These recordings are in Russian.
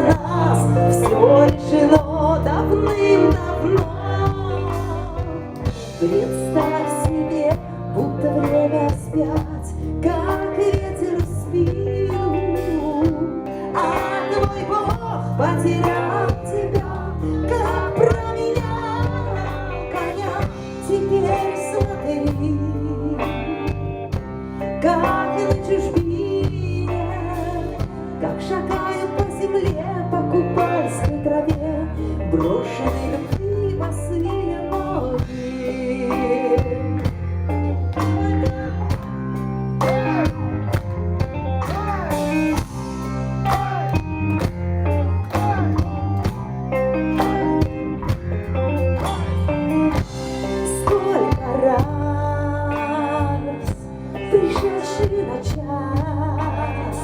нас все решено давным-давно. Представь себе, будто время вспять, как ветер спил, а твой Бог потерял тебя, как променял коня. Теперь смотри, как на чужбине, как шагают по земле, по купальской траве, брошенной любви босые ноги. Сколько раз, пришедший на час,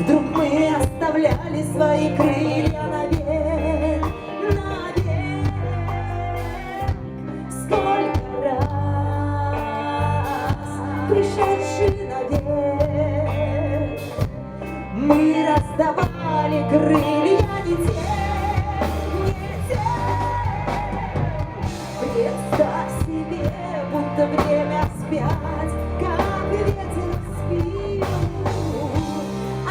вдруг мы оставляли свои крылья навек, навек. Сколько раз, пришедший навек, мы раздавали крылья не те, не те. Представь себе, будто время вспять, как ветер спил, а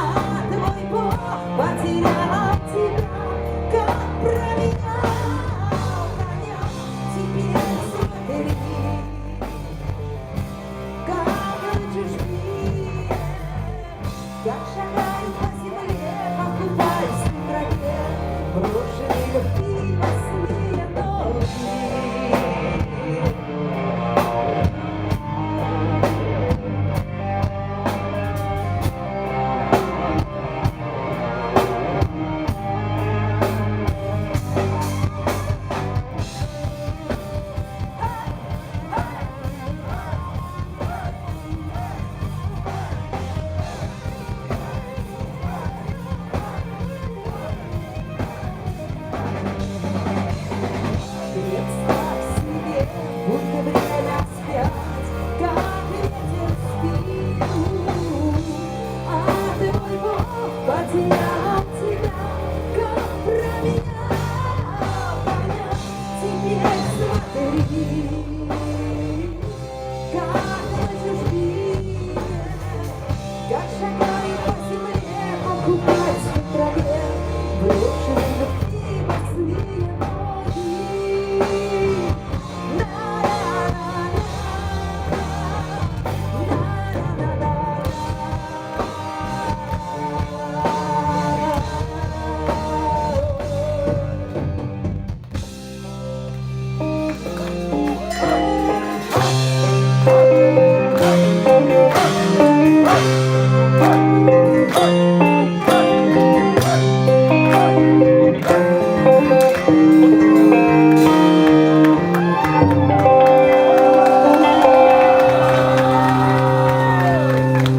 твой Бог потерял тебя, как променял коня. Теперь смотри, как на чужбине, как шагают по земле, по купальской траве, брошенной